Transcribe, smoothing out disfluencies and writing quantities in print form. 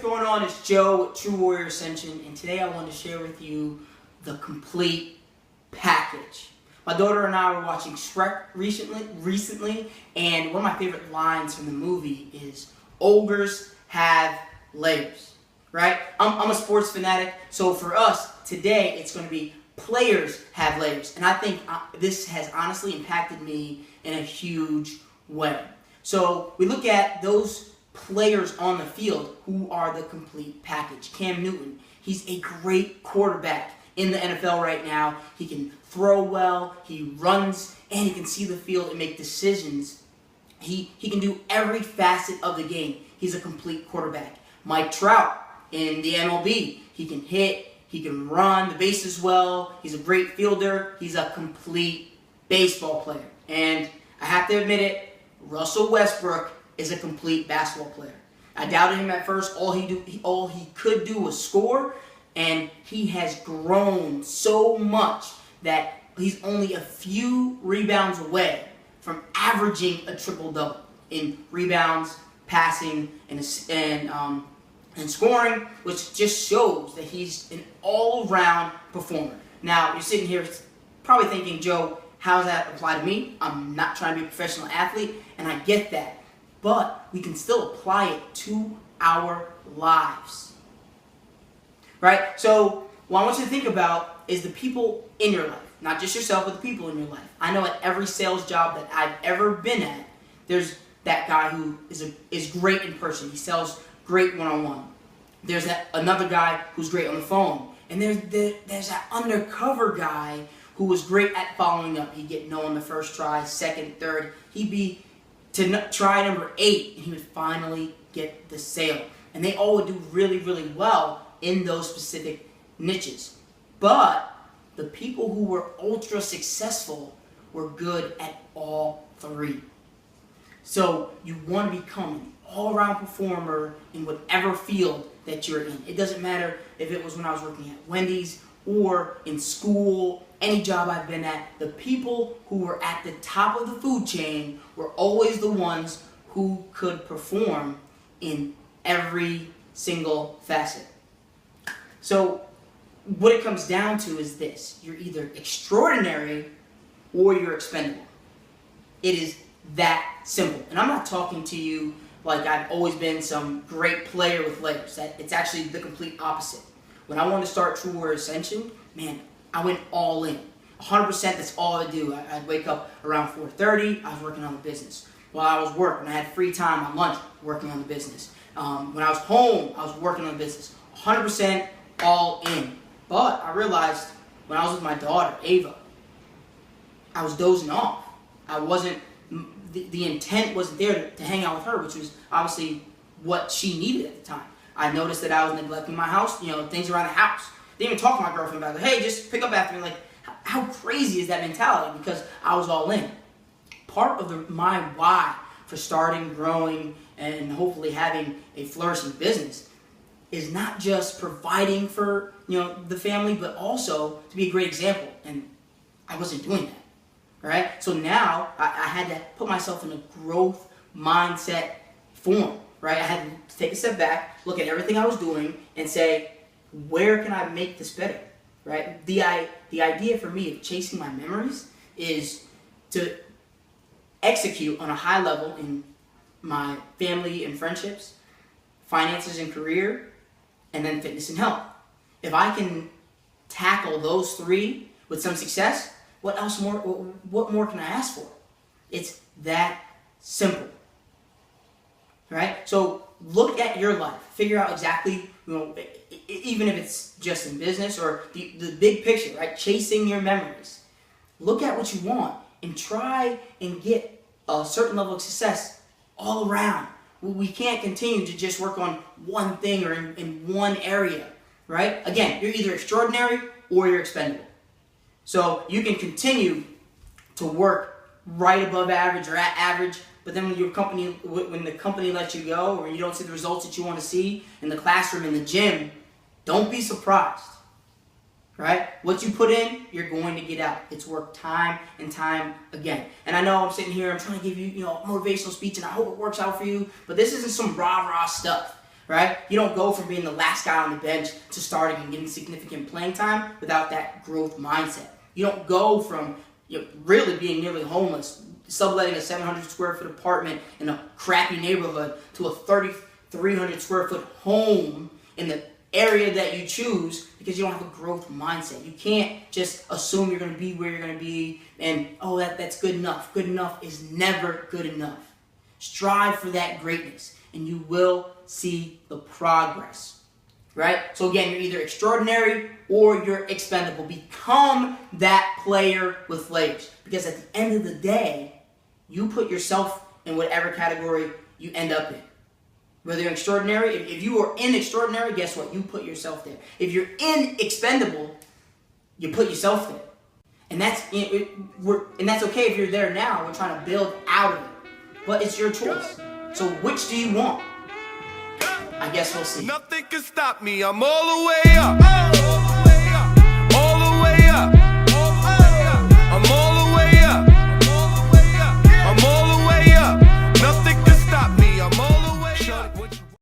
going on? It's Joe with True Warrior Ascension, and today I want to share with you the complete package. My daughter and I were watching Shrek recently, and one of my favorite lines from the movie is, "Ogres have layers," right? I'm a sports fanatic, so for us, today it's going to be players have layers, and I think this has honestly impacted me in a huge way. So we look at those players on the field who are the complete package. Cam Newton, he's a great quarterback in the NFL right now. He can throw well, he runs, and he can see the field and make decisions. He can do every facet of the game. He's a complete quarterback. Mike Trout in the MLB, he can hit, he can run the bases well, he's a great fielder, he's a complete baseball player. And I have to admit it, Russell Westbrook is a complete basketball player. I doubted him at first. All he could do was score, and he has grown so much that he's only a few rebounds away from averaging a triple-double in rebounds, passing, and scoring, which just shows that he's an all-around performer. Now, you're sitting here probably thinking, Joe, how does that apply to me? I'm not trying to be a professional athlete, and I get that. But we can still apply it to our lives. Right? So what I want you to think about is the people in your life. Not just yourself, but the people in your life. I know at every sales job that I've ever been at, there's that guy who is great in person. He sells great one-on-one. There's another guy who's great on the phone. And there's that undercover guy who was great at following up. He'd get no on the first try, second, third. He'd be to try number 8, and he would finally get the sale. And they all would do really, really well in those specific niches. But the people who were ultra successful were good at all 3. So you want to become an all-around performer in whatever field that you're in. It doesn't matter if it was when I was working at Wendy's or in school, any job I've been at. The people who were at the top of the food chain were always the ones who could perform in every single facet. So what it comes down to is this: you're either extraordinary or you're expendable. It is that simple. And I'm not talking to you like I've always been some great player with layers. It's actually the complete opposite. When I wanted to start True Warrior Ascension, man, I went all in. 100%, that's all I do. I'd wake up around 4:30, I was working on the business. While I was working, I had free time on lunch, working on the business. When I was home, I was working on the business. 100% all in. But I realized when I was with my daughter, Ava, I was dozing off. I wasn't, the intent wasn't there to hang out with her, which was obviously what she needed at the time. I noticed that I was neglecting my house, things around the house. Didn't even talk to my girlfriend about it. Hey, just pick up after me. Like, how crazy is that mentality? Because I was all in. Part of my why for starting, growing, and hopefully having a flourishing business is not just providing for the family, but also to be a great example. And I wasn't doing that. Right? So now I had to put myself in a growth mindset form. Right? I had to take a step back, look at everything I was doing, and say, where can I make this better? Right? The idea for me of chasing my memories is to execute on a high level in my family and friendships, finances and career, and then fitness and health. If I can tackle those 3 with some success, what more can I ask for? It's that simple. Right? So look at your life. Figure out exactly, even if it's just in business or the big picture, right? Chasing your memories. Look at what you want and try and get a certain level of success all around. We can't continue to just work on one thing or in one area, right? Again, you're either extraordinary or you're expendable. So you can continue to work right above average or at average, but then when the company lets you go or you don't see the results that you want to see in the classroom, in the gym, don't be surprised. Right? What you put in, you're going to get out. It's worked time and time again. And I know I'm sitting here, I'm trying to give you, a motivational speech, and I hope it works out for you, but this isn't some rah-rah stuff. right? You don't go from being the last guy on the bench to starting and getting significant playing time without that growth mindset. You don't go from really being nearly homeless, subletting a 700 square foot apartment in a crappy neighborhood to a 3,300 square foot home in the area that you choose because you don't have a growth mindset. You can't just assume you're going to be where you're going to be and, oh, that's good enough. Good enough is never good enough. Strive for that greatness and you will see the progress, right? So again, you're either extraordinary or you're expendable. Become that player with flavors because at the end of the day, you put yourself in whatever category you end up in. Whether you're extraordinary, if you are in extraordinary, guess what? You put yourself there. If you're in expendable, you put yourself there. And that's okay if you're there now. We're trying to build out of it. But it's your choice. So which do you want? I guess we'll see. Nothing can stop me. I'm all the way up.